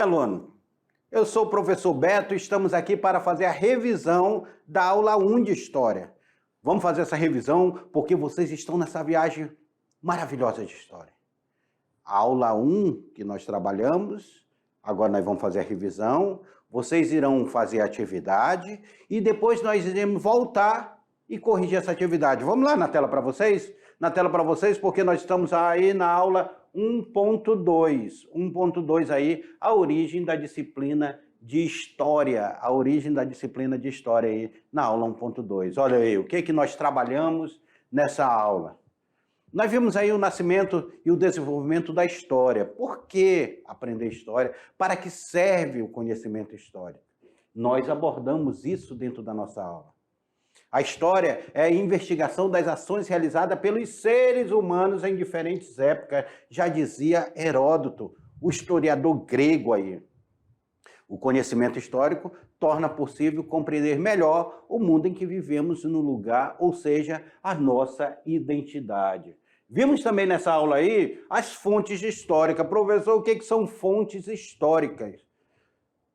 aluno, eu sou o professor Beto e estamos aqui para fazer a revisão da aula 1 de História. Vamos fazer essa revisão porque vocês estão nessa viagem maravilhosa de História. A aula 1 que nós trabalhamos, agora nós vamos fazer a revisão, vocês irão fazer a atividade e depois nós iremos voltar e corrigir essa atividade. Vamos lá na tela para vocês? Na tela para vocês, porque nós estamos aí na aula 1.2. 1.2 aí, a origem da disciplina de História. A origem da disciplina de História aí na aula 1.2. Olha aí, o que nós trabalhamos nessa aula? Nós vimos aí o nascimento e o desenvolvimento da história. Por que aprender história? Para que serve o conhecimento histórico? Nós abordamos isso dentro da nossa aula. A história é a investigação das ações realizadas pelos seres humanos em diferentes épocas, já dizia Heródoto, o historiador grego aí. O conhecimento histórico torna possível compreender melhor o mundo em que vivemos no lugar, ou seja, a nossa identidade. Vimos também nessa aula aí as fontes históricas. Professor, o que são fontes históricas?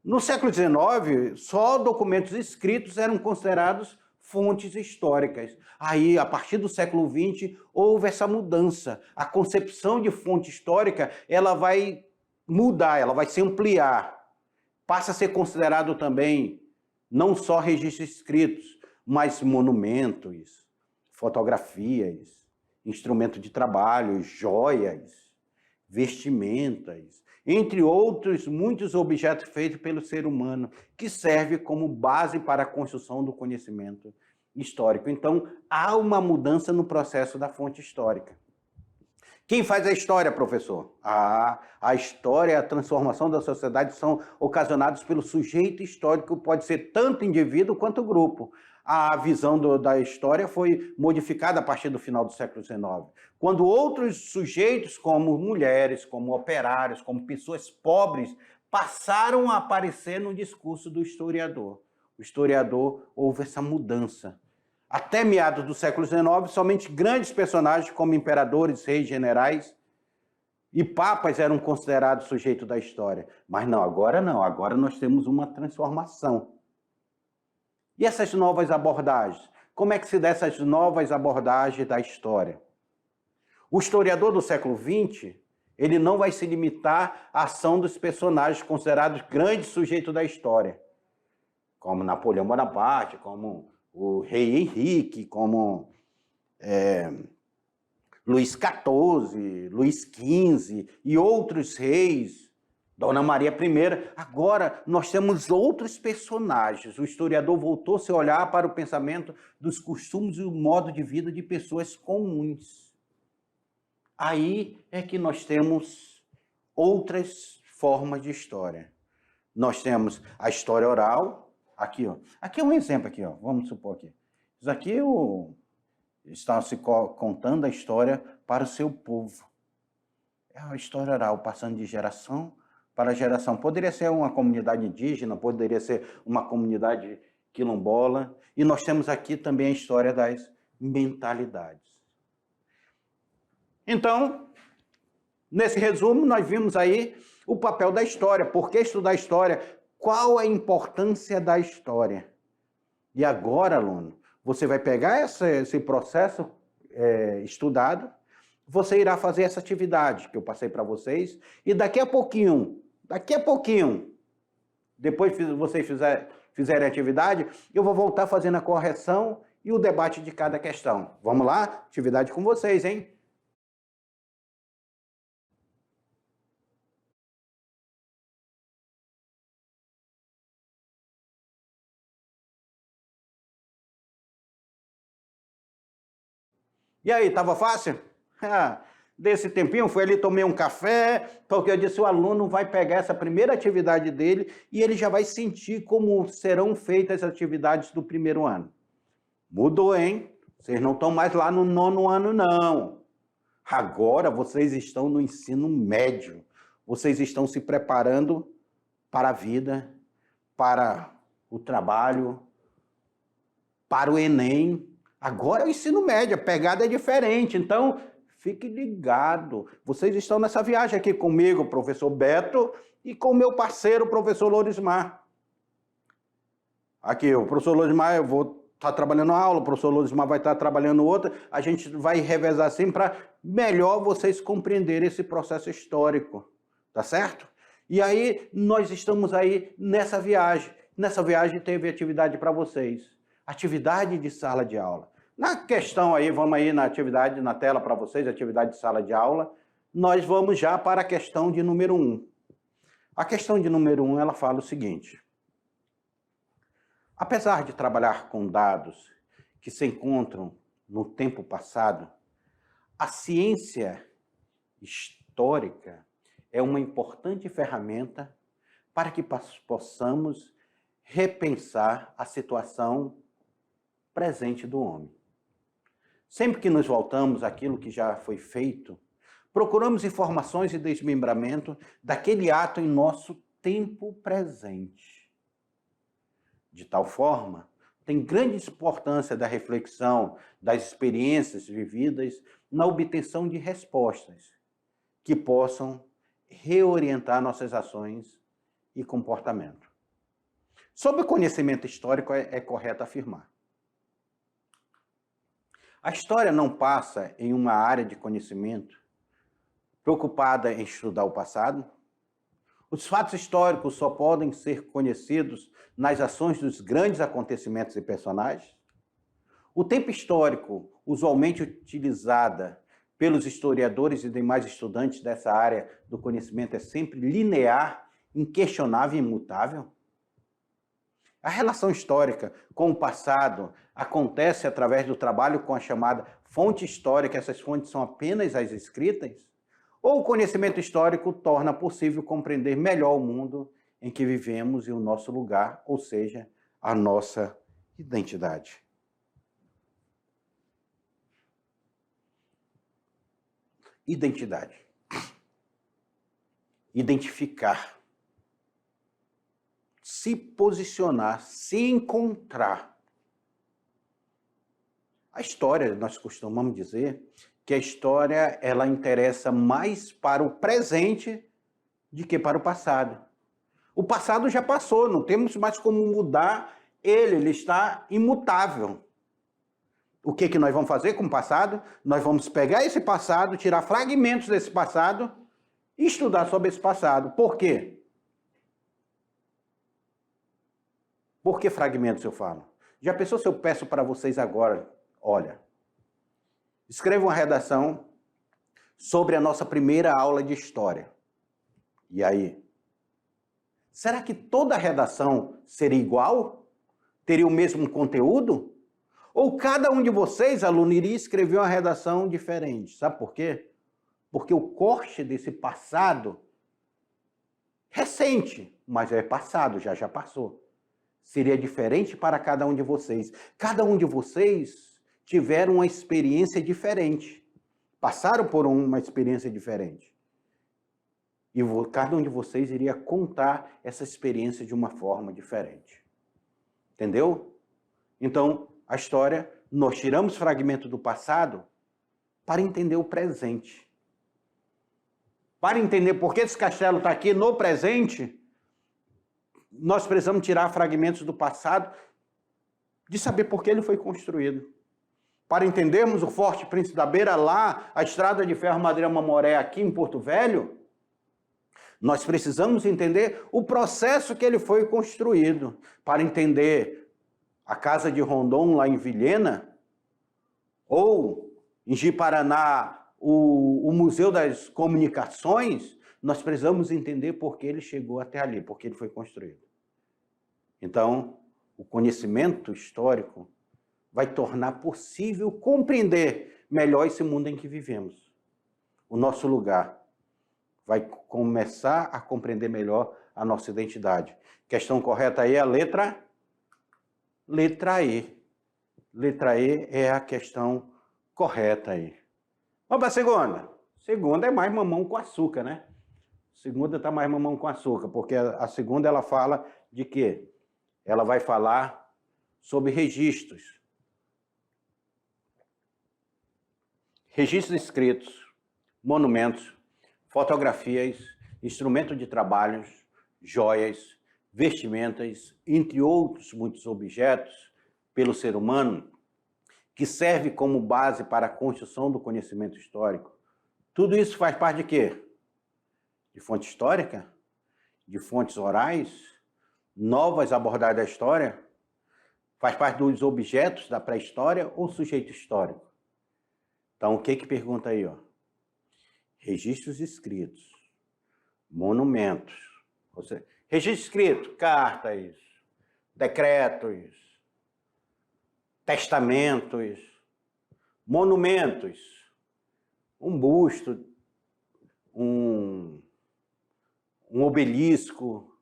No século XIX, só documentos escritos eram considerados fontes históricas. Aí, a partir do século XX, houve essa mudança. A concepção de fonte histórica, ela vai mudar, ela vai se ampliar. Passa a ser considerado também não só registros escritos, mas monumentos, fotografias, instrumentos de trabalho, joias, vestimentas, entre outros muitos objetos feitos pelo ser humano, que serve como base para a construção do conhecimento histórico. Então, há uma mudança no processo da fonte histórica. Quem faz a história, professor? A história e a transformação da sociedade são ocasionados pelo sujeito histórico, pode ser tanto indivíduo quanto grupo. A visão da história foi modificada a partir do final do século XIX, quando outros sujeitos, como mulheres, como operários, como pessoas pobres, passaram a aparecer no discurso do historiador. O historiador houve essa mudança. Até meados do século XIX, somente grandes personagens como imperadores, reis, generais e papas eram considerados sujeitos da história. Mas não, agora nós temos uma transformação. E essas novas abordagens? Como é que se dá essas novas abordagens da história? O historiador do século XX, ele não vai se limitar à ação dos personagens considerados grandes sujeitos da história, como Napoleão Bonaparte, como o rei Henrique, como Luís XIV, Luís XV e outros reis, Dona Maria I. Agora, nós temos outros personagens. O historiador voltou a olhar para o pensamento dos costumes e o modo de vida de pessoas comuns. Aí é que nós temos outras formas de história. Nós temos a história oral. Aqui, ó. Aqui é um exemplo aqui, ó. Vamos supor aqui. Isso aqui está se contando a história para o seu povo. É a história oral, passando de geração para geração. Poderia ser uma comunidade indígena, poderia ser uma comunidade quilombola. E nós temos aqui também a história das mentalidades. Então, nesse resumo, nós vimos aí o papel da história. Por que estudar história? Qual a importância da história? E agora, aluno, você vai pegar esse processo estudado, você irá fazer essa atividade que eu passei para vocês, e daqui a pouquinho, depois que vocês fizerem a atividade, eu vou voltar fazendo a correção e o debate de cada questão. Vamos lá? Atividade com vocês, hein? E aí, estava fácil? Desse tempinho, fui ali, tomei um café, porque eu disse, o aluno vai pegar essa primeira atividade dele e ele já vai sentir como serão feitas as atividades do primeiro ano. Mudou, hein? Vocês não estão mais lá no 9º ano, não. Agora vocês estão no ensino médio. Vocês estão se preparando para a vida, para o trabalho, para o Enem. Agora é o ensino médio, a pegada é diferente. Então, Fique ligado. Vocês estão nessa viagem aqui comigo, professor Beto, e com o meu parceiro, professor Lorismar. Aqui, o professor Lorismar, eu vou estar trabalhando uma aula, o professor Lorismar vai estar trabalhando outra, a gente vai revezar assim para melhor vocês compreenderem esse processo histórico, tá certo? E aí, nós estamos aí nessa viagem. Nessa viagem teve atividade para vocês. Atividade de sala de aula. Na questão aí, vamos aí na atividade, na tela para vocês, atividade de sala de aula, nós vamos já para a questão de número 1. A questão de número 1, ela fala o seguinte: apesar de trabalhar com dados que se encontram no tempo passado, a ciência histórica é uma importante ferramenta para que possamos repensar a situação presente do homem. Sempre que nos voltamos àquilo que já foi feito, procuramos informações e desmembramento daquele ato em nosso tempo presente. De tal forma, tem grande importância da reflexão das experiências vividas na obtenção de respostas que possam reorientar nossas ações e comportamento. Sobre o conhecimento histórico, é correto afirmar: a história não passa em uma área de conhecimento preocupada em estudar o passado. Os fatos históricos só podem ser conhecidos nas ações dos grandes acontecimentos e personagens. O tempo histórico, usualmente utilizada pelos historiadores e demais estudantes dessa área do conhecimento, é sempre linear, inquestionável e imutável. A relação histórica com o passado acontece através do trabalho com a chamada fonte histórica. Essas fontes são apenas as escritas? Ou o conhecimento histórico torna possível compreender melhor o mundo em que vivemos e o nosso lugar, ou seja, a nossa identidade? Identidade. Identificar. Se posicionar, se encontrar. A história, nós costumamos dizer que a história ela interessa mais para o presente do que para o passado. O passado já passou, não temos mais como mudar ele está imutável. O que nós vamos fazer com o passado? Nós vamos pegar esse passado, tirar fragmentos desse passado e estudar sobre esse passado. Por quê? Por que fragmentos eu falo? Já pensou se eu peço para vocês agora, olha, escreva uma redação sobre a nossa primeira aula de história. E aí? Será que toda a redação seria igual? Teria o mesmo conteúdo? Ou cada um de vocês, aluno, iria escrever uma redação diferente? Sabe por quê? Porque o corte desse passado, recente, mas é passado, já passou, seria diferente para cada um de vocês. Cada um de vocês tiveram uma experiência diferente. Passaram por uma experiência diferente. E cada um de vocês iria contar essa experiência de uma forma diferente. Entendeu? Então, a história, nós tiramos fragmento do passado para entender o presente. Para entender por que esse castelo está aqui no presente, nós precisamos tirar fragmentos do passado de saber por que ele foi construído. Para entendermos o Forte Príncipe da Beira lá, a estrada de ferro Madeira Mamoré aqui em Porto Velho, nós precisamos entender o processo que ele foi construído. Para entender a Casa de Rondon lá em Vilhena, ou em Ji-Paraná, o Museu das Comunicações, nós precisamos entender por que ele chegou até ali, por que ele foi construído. Então, o conhecimento histórico vai tornar possível compreender melhor esse mundo em que vivemos. O nosso lugar vai começar a compreender melhor a nossa identidade. Questão correta aí é a letra E. Letra E é a questão correta aí. Vamos para a segunda. Segunda é mais mamão com açúcar, né? Segunda está mais mamão com açúcar, porque a segunda ela fala de quê? Ela vai falar sobre registros. registros escritos, monumentos, fotografias, instrumentos de trabalho, joias, vestimentas, entre outros muitos objetos pelo ser humano, que serve como base para a construção do conhecimento histórico. Tudo isso faz parte de quê? De fonte histórica? De fontes orais? Novas abordagens da história? Faz parte dos objetos da pré-história ou sujeito histórico? Então, o que pergunta aí, ó? Registros escritos, monumentos, ou seja, registro escrito, cartas, decretos, testamentos, monumentos, um busto, um obelisco,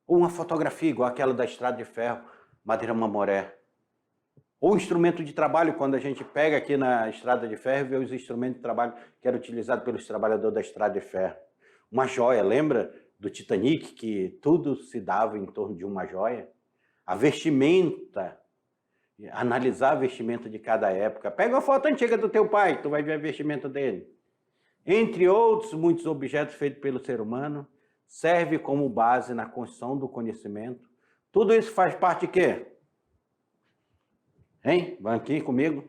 ou uma fotografia igual aquela da Estrada de Ferro, Madeira Mamoré. Ou instrumento de trabalho, quando a gente pega aqui na Estrada de Ferro e vê os instrumentos de trabalho que eram utilizados pelos trabalhadores da Estrada de Ferro. Uma joia, lembra do Titanic, que tudo se dava em torno de uma joia? A vestimenta, analisar a vestimenta de cada época. Pega uma foto antiga do teu pai, tu vai ver a vestimenta dele. Entre outros muitos objetos feitos pelo ser humano, serve como base na construção do conhecimento. Tudo isso faz parte de quê? Hein? Vão aqui comigo?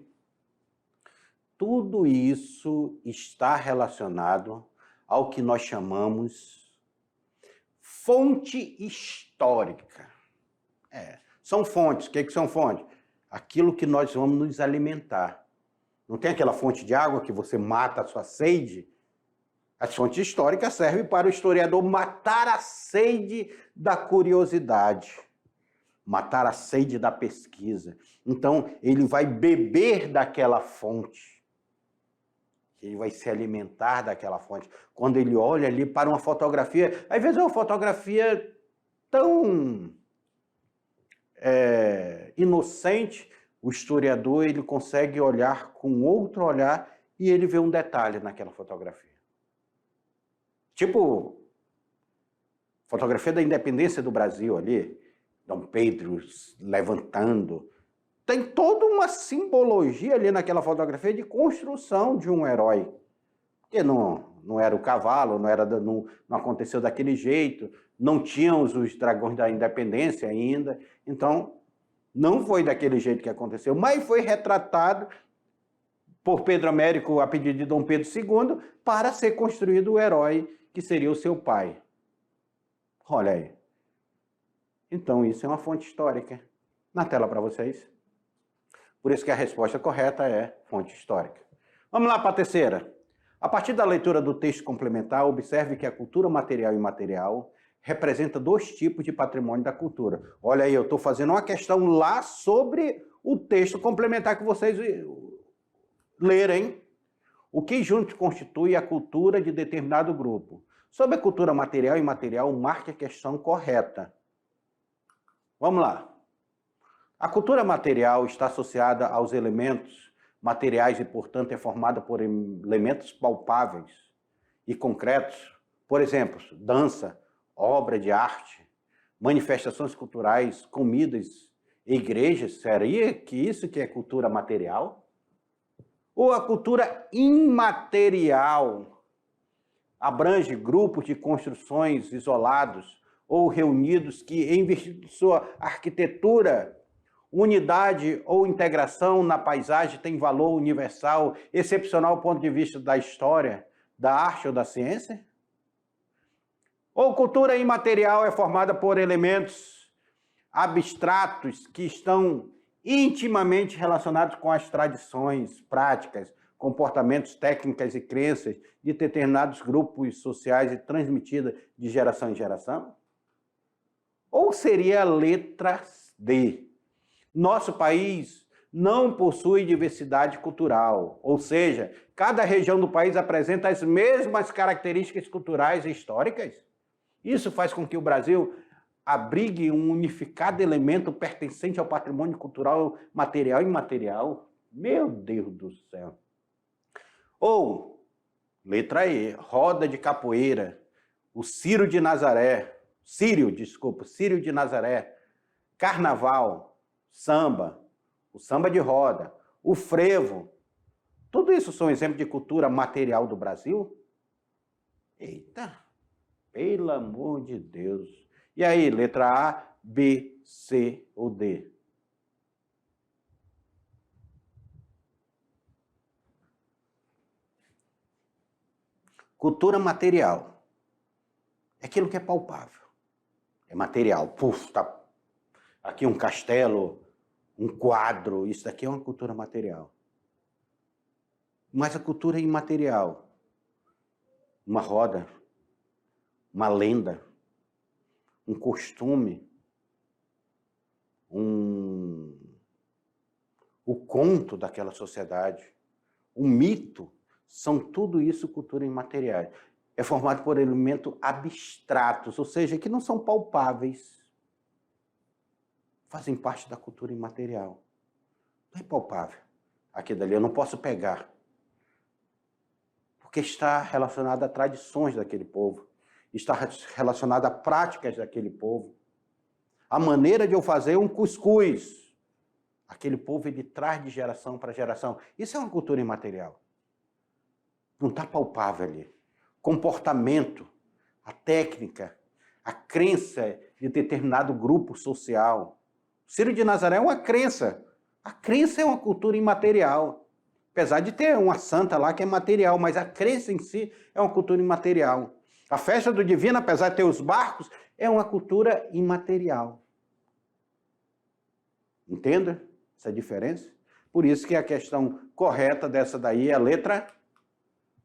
Tudo isso está relacionado ao que nós chamamos fonte histórica. São fontes. O que são fontes? Aquilo que nós vamos nos alimentar. Não tem aquela fonte de água que você mata a sua sede? As fontes históricas servem para o historiador matar a sede da curiosidade, matar a sede da pesquisa. Então, ele vai beber daquela fonte. Ele vai se alimentar daquela fonte. Quando ele olha ali para uma fotografia, às vezes é uma fotografia tão inocente, o historiador ele consegue olhar com outro olhar e ele vê um detalhe naquela fotografia. Tipo, fotografia da independência do Brasil ali, Dom Pedro levantando. Tem toda uma simbologia ali naquela fotografia de construção de um herói. Porque não era o cavalo, não aconteceu daquele jeito, não tínhamos os dragões da independência ainda. Então, não foi daquele jeito que aconteceu, mas foi retratado por Pedro Américo a pedido de Dom Pedro II para ser construído o herói que seria o seu pai. Olha aí. Então, isso é uma fonte histórica. Na tela para vocês. Por isso que a resposta correta é fonte histórica. Vamos lá para a terceira. A partir da leitura do texto complementar, observe que a cultura material e imaterial representa dois tipos de patrimônio da cultura. Olha aí, eu estou fazendo uma questão lá sobre o texto complementar que vocês lerem. O que juntos constitui a cultura de determinado grupo? Sobre a cultura material e imaterial, marque a questão correta. Vamos lá. A cultura material está associada aos elementos materiais e, portanto, é formada por elementos palpáveis e concretos. Por exemplo, dança, obra de arte, manifestações culturais, comidas, igrejas. Seria que isso que é cultura material? Ou a cultura imaterial abrange grupos de construções isolados ou reunidos que, em virtude de sua arquitetura, unidade ou integração na paisagem tem valor universal, excepcional do ponto de vista da história, da arte ou da ciência? Ou cultura imaterial é formada por elementos abstratos que estão intimamente relacionados com as tradições, práticas, comportamentos, técnicas e crenças de determinados grupos sociais e transmitida de geração em geração? Ou seria a letra D? Nosso país não possui diversidade cultural, ou seja, cada região do país apresenta as mesmas características culturais e históricas. Isso faz com que o Brasil abrigue um unificado elemento pertencente ao patrimônio cultural material e imaterial. Meu Deus do céu! Ou, letra E, roda de capoeira, o Círio de Nazaré, Círio de Nazaré, carnaval, samba, o samba de roda, o frevo, Tudo isso são exemplos de cultura material do Brasil? Eita, pelo amor de Deus. E aí, letra A, B, C ou D? Cultura material é aquilo que é palpável, é material. Puf, tá aqui um castelo, um quadro, isso daqui é uma cultura material. Mas a cultura imaterial, uma roda, uma lenda, um costume, o conto daquela sociedade, um mito, são tudo isso cultura imaterial. É formado por elementos abstratos, ou seja, que não são palpáveis. Fazem parte da cultura imaterial. Não é palpável. Aquilo dali eu não posso pegar. Porque está relacionado a tradições daquele povo. Está relacionado a práticas daquele povo. A maneira de eu fazer um cuscuz. Aquele povo, ele traz de geração para geração. Isso é uma cultura imaterial. Não está palpável ali. Comportamento, a técnica, a crença de determinado grupo social. Ciro de Nazaré é uma crença. A crença é uma cultura imaterial. Apesar de ter uma santa lá que é material, mas a crença em si é uma cultura imaterial. A festa do divino, apesar de ter os barcos, é uma cultura imaterial. Entenda essa diferença? Por isso que a questão correta dessa daí é a letra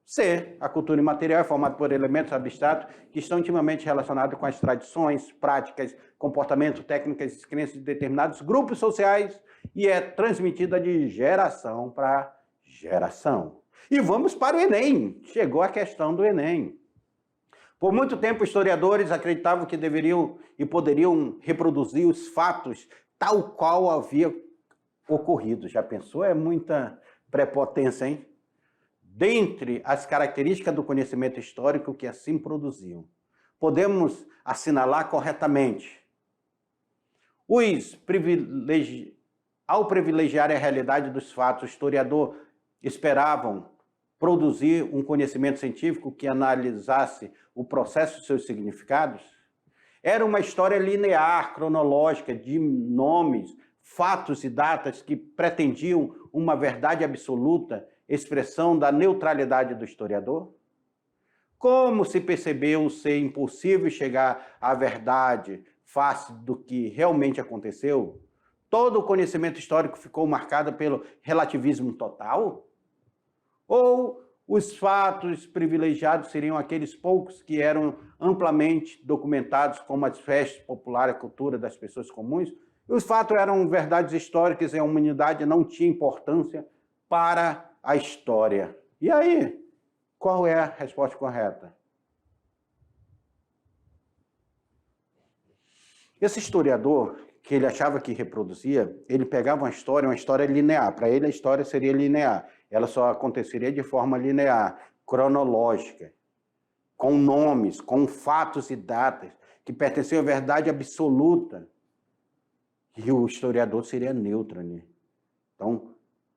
C. A cultura imaterial é formada por elementos abstratos que estão intimamente relacionados com as tradições, práticas, comportamento, técnicas e crenças de determinados grupos sociais e é transmitida de geração para geração. E vamos para o Enem. Chegou a questão do Enem. Por muito tempo, historiadores acreditavam que deveriam e poderiam reproduzir os fatos tal qual havia ocorrido. Já pensou? É muita prepotência, hein? Dentre as características do conhecimento histórico que assim produziam, podemos assinalar corretamente. Ao privilegiar a realidade dos fatos, o historiador esperavam produzir um conhecimento científico que analisasse o processo e seus significados. Era uma história linear, cronológica, de nomes, fatos e datas que pretendiam uma verdade absoluta, expressão da neutralidade do historiador? Como se percebeu ser impossível chegar à verdade face do que realmente aconteceu? Todo o conhecimento histórico ficou marcado pelo relativismo total? Ou os fatos privilegiados seriam aqueles poucos que eram amplamente documentados, como as festas populares, a cultura das pessoas comuns? E os fatos eram verdades históricas e a humanidade não tinha importância para a história. E aí, qual é a resposta correta? Esse historiador, que ele achava que reproduzia, ele pegava uma história linear. Para ele, a história seria linear. Ela só aconteceria de forma linear, cronológica, com nomes, com fatos e datas, que pertenciam à verdade absoluta. E o historiador seria neutro, né? Então,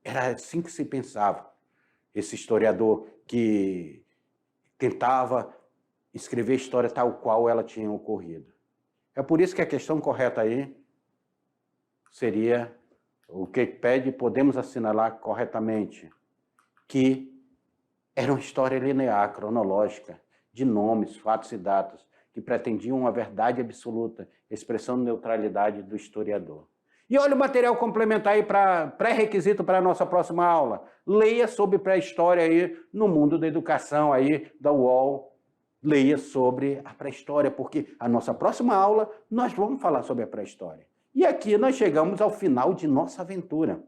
era assim que se pensava. Esse historiador que tentava escrever a história tal qual ela tinha ocorrido. É por isso que a questão correta aí seria o que pede, podemos assinalar corretamente, que era uma história linear, cronológica, de nomes, fatos e datas, que pretendiam uma verdade absoluta, expressão de neutralidade do historiador. E olha o material complementar aí para pré-requisito para a nossa próxima aula. Leia sobre pré-história aí no mundo da educação aí da UOL. Leia sobre a pré-história, porque a nossa próxima aula nós vamos falar sobre a pré-história. E aqui nós chegamos ao final de nossa aventura.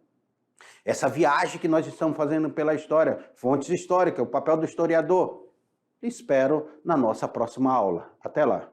Essa viagem que nós estamos fazendo pela história, fontes históricas, o papel do historiador. Espero na nossa próxima aula. Até lá.